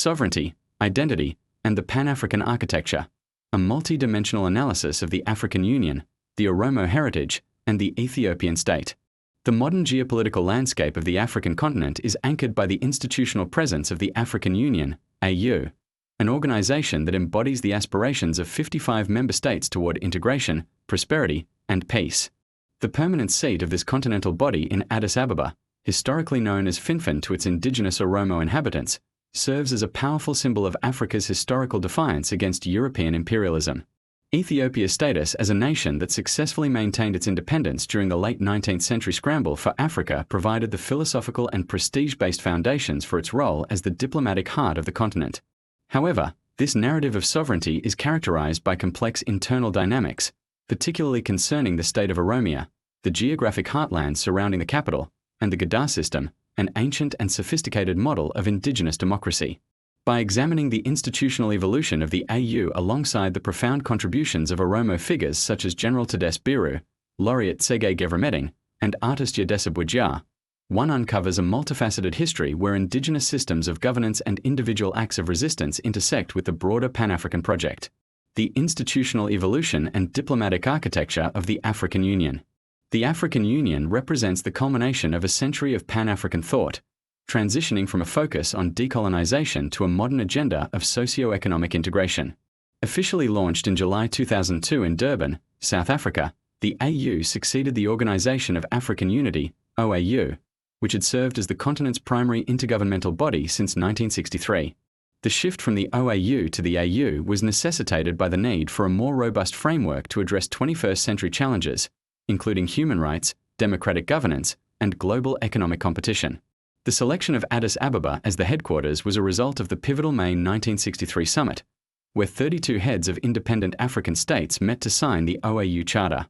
sovereignty, identity, and the Pan-African architecture, a multi-dimensional analysis of the African Union, the Oromo heritage, and the Ethiopian state. The modern geopolitical landscape of the African continent is anchored by the institutional presence of the African Union, AU, an organization that embodies the aspirations of 55 member states toward integration, prosperity, and peace. The permanent seat of this continental body in Addis Ababa, historically known as Finfinne to its indigenous Oromo inhabitants, serves as a powerful symbol of Africa's historical defiance against European imperialism. Ethiopia's status as a nation that successfully maintained its independence during the late 19th century scramble for Africa provided the philosophical and prestige-based foundations for its role as the diplomatic heart of the continent. However, this narrative of sovereignty is characterized by complex internal dynamics, particularly concerning the state of Oromia, the geographic heartland surrounding the capital, and the Gadaa system, an ancient and sophisticated model of indigenous democracy. By examining the institutional evolution of the AU alongside the profound contributions of Oromo figures such as General Tadesse Biru, Laureate Tsege Gevrameding, and artist Yadessa Boudia, one uncovers a multifaceted history where indigenous systems of governance and individual acts of resistance intersect with the broader Pan-African project. The institutional evolution and diplomatic architecture of the African Union. The African Union represents the culmination of a century of Pan-African thought, transitioning from a focus on decolonization to a modern agenda of socio-economic integration. Officially launched in July 2002 in Durban, South Africa, the AU succeeded the Organization of African Unity, OAU, which had served as the continent's primary intergovernmental body since 1963. The shift from the OAU to the AU was necessitated by the need for a more robust framework to address 21st century challenges, including human rights, democratic governance, and global economic competition. The selection of Addis Ababa as the headquarters was a result of the pivotal May 1963 summit, where 32 heads of independent African states met to sign the OAU Charter.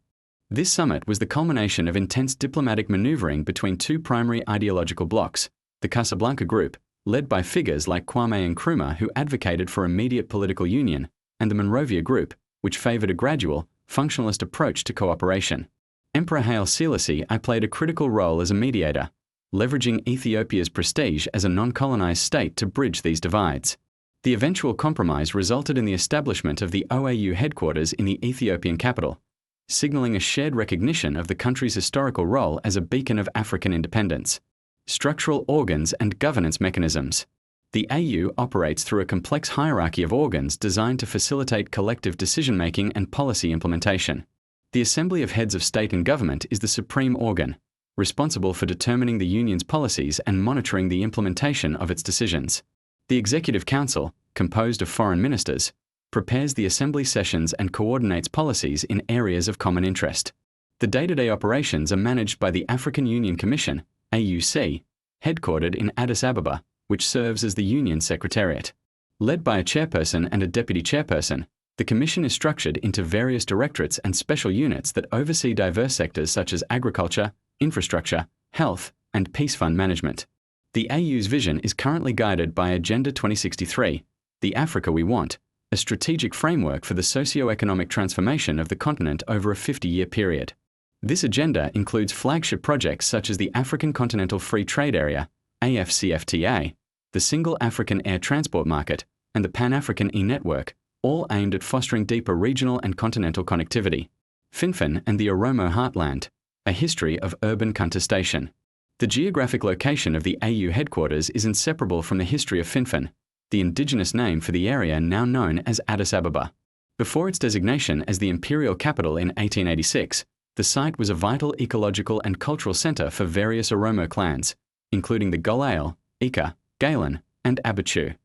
This summit was the culmination of intense diplomatic maneuvering between two primary ideological blocs, the Casablanca Group, led by figures like Kwame Nkrumah who advocated for immediate political union, and the Monrovia Group, which favored a gradual, functionalist approach to cooperation. Emperor Haile Selassie I played a critical role as a mediator, leveraging Ethiopia's prestige as a non-colonized state to bridge these divides. The eventual compromise resulted in the establishment of the OAU headquarters in the Ethiopian capital, signaling a shared recognition of the country's historical role as a beacon of African independence. Structural organs and governance mechanisms. The AU operates through a complex hierarchy of organs designed to facilitate collective decision-making and policy implementation. The Assembly of Heads of State and Government is the supreme organ, responsible for determining the Union's policies and monitoring the implementation of its decisions. The Executive Council, composed of foreign ministers, prepares the Assembly sessions and coordinates policies in areas of common interest. The day-to-day operations are managed by the African Union Commission, AUC, headquartered in Addis Ababa, which serves as the Union Secretariat. Led by a chairperson and a deputy chairperson, the Commission is structured into various directorates and special units that oversee diverse sectors such as agriculture, infrastructure, health, and peace fund management. The AU's vision is currently guided by Agenda 2063, the Africa We Want, a strategic framework for the socio-economic transformation of the continent over a 50-year period. This agenda includes flagship projects such as the African Continental Free Trade Area, AFCFTA, the Single African Air Transport Market, and the Pan-African E-Network, all aimed at fostering deeper regional and continental connectivity. Finfinne and the Oromo Heartland, a history of urban contestation. The geographic location of the AU headquarters is inseparable from the history of Finfinne, the indigenous name for the area now known as Addis Ababa. Before its designation as the imperial capital in 1886, the site was a vital ecological and cultural center for various Oromo clans, including the Golail, Ika, Galen, and Abachu.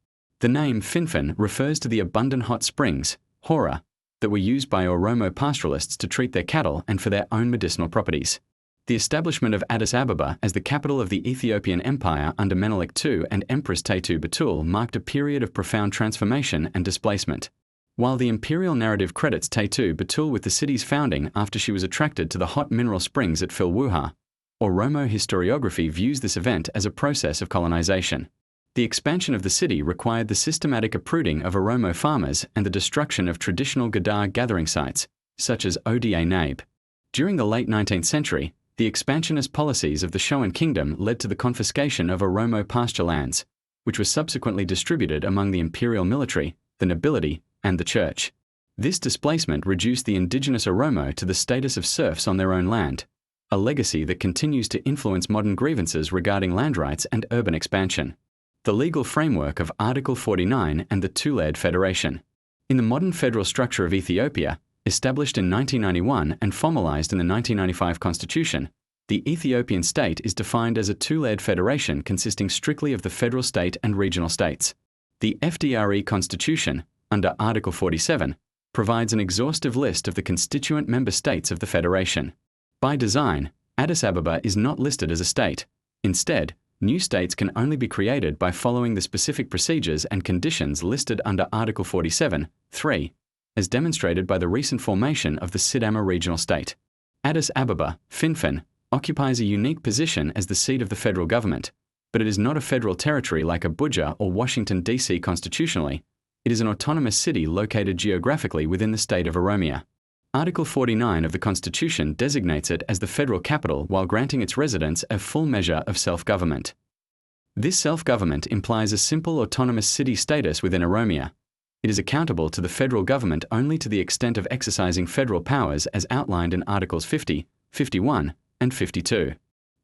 The name Finfinne refers to the abundant hot springs, Hora, that were used by Oromo pastoralists to treat their cattle and for their own medicinal properties. The establishment of Addis Ababa as the capital of the Ethiopian Empire under Menelik II and Empress Taytu Batul marked a period of profound transformation and displacement. While the imperial narrative credits Taytu Batul with the city's founding after she was attracted to the hot mineral springs at Filwuha, Oromo historiography views this event as a process of colonization. The expansion of the city required the systematic uprooting of Oromo farmers and the destruction of traditional Gadaa gathering sites, such as Oda Nabe. During the late 19th century, the expansionist policies of the Shoan Kingdom led to the confiscation of Oromo pasture lands, which was subsequently distributed among the imperial military, the nobility, and the church. This displacement reduced the indigenous Oromo to the status of serfs on their own land, a legacy that continues to influence modern grievances regarding land rights and urban expansion. The legal framework of Article 49 and the two-layered federation. In the modern federal structure of Ethiopia, established in 1991 and formalized in the 1995 Constitution, the Ethiopian state is defined as a two-layered federation consisting strictly of the federal state and regional states. The FDRE Constitution, under Article 47, provides an exhaustive list of the constituent member states of the federation. By design, Addis Ababa is not listed as a state. Instead, new states can only be created by following the specific procedures and conditions listed under Article 47(3), as demonstrated by the recent formation of the Sidama regional state. Addis Ababa, Finfinne, occupies a unique position as the seat of the federal government, but it is not a federal territory like Abuja or Washington, D.C. constitutionally. It is an autonomous city located geographically within the state of Oromia. Article 49 of the Constitution designates it as the federal capital while granting its residents a full measure of self-government. This self-government implies a simple autonomous city status within Oromia. It is accountable to the federal government only to the extent of exercising federal powers as outlined in Articles 50, 51, and 52.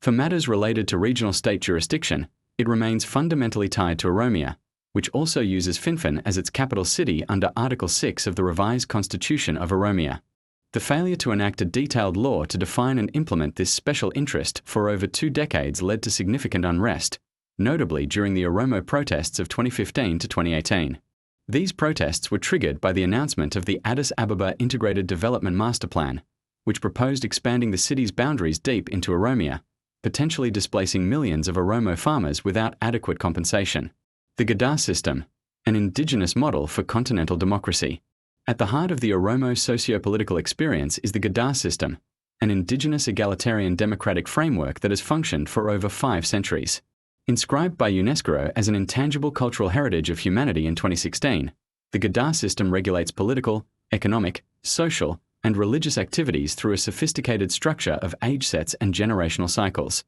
For matters related to regional state jurisdiction, it remains fundamentally tied to Oromia, which also uses Finfinne as its capital city under Article 6 of the revised Constitution of Oromia. The failure to enact a detailed law to define and implement this special interest for over 2 decades led to significant unrest, notably during the Oromo protests of 2015 to 2018. These protests were triggered by the announcement of the Addis Ababa Integrated Development Master Plan, which proposed expanding the city's boundaries deep into Oromia, potentially displacing millions of Oromo farmers without adequate compensation. The Gadaa system, an indigenous model for continental democracy. At the heart of the Oromo socio-political experience is the Gadaa system, an indigenous egalitarian democratic framework that has functioned for over 5 centuries. Inscribed by UNESCO as an intangible cultural heritage of humanity in 2016, the Gadaa system regulates political, economic, social, and religious activities through a sophisticated structure of age sets and generational cycles.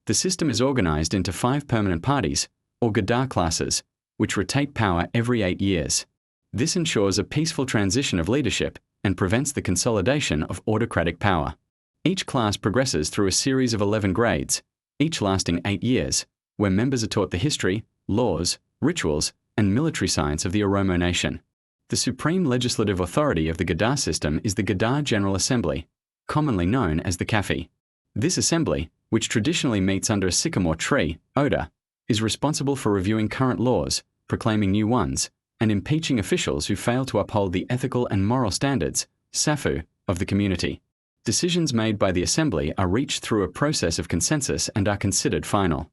The system is organized into 5 permanent parties, or Gadaa classes, which rotate power every 8 years. This ensures a peaceful transition of leadership and prevents the consolidation of autocratic power. Each class progresses through a series of 11 grades, each lasting 8 years, where members are taught the history, laws, rituals, and military science of the Oromo nation. The supreme legislative authority of the Gadaa system is the Gadaa General Assembly, commonly known as the Kafi. This assembly, which traditionally meets under a sycamore tree, Oda, is responsible for reviewing current laws, proclaiming new ones, and impeaching officials who fail to uphold the ethical and moral standards, SAFU, of the community. Decisions made by the assembly are reached through a process of consensus and are considered final.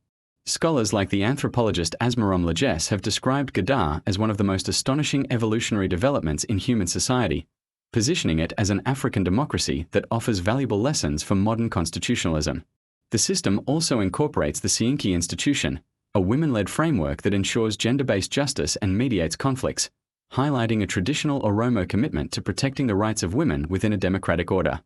Scholars like the anthropologist Asmarom Lajes have described Gadaa as one of the most astonishing evolutionary developments in human society, positioning it as an African democracy that offers valuable lessons for modern constitutionalism. The system also incorporates the Siinki Institution, a women-led framework that ensures gender-based justice and mediates conflicts, highlighting a traditional Oromo commitment to protecting the rights of women within a democratic order.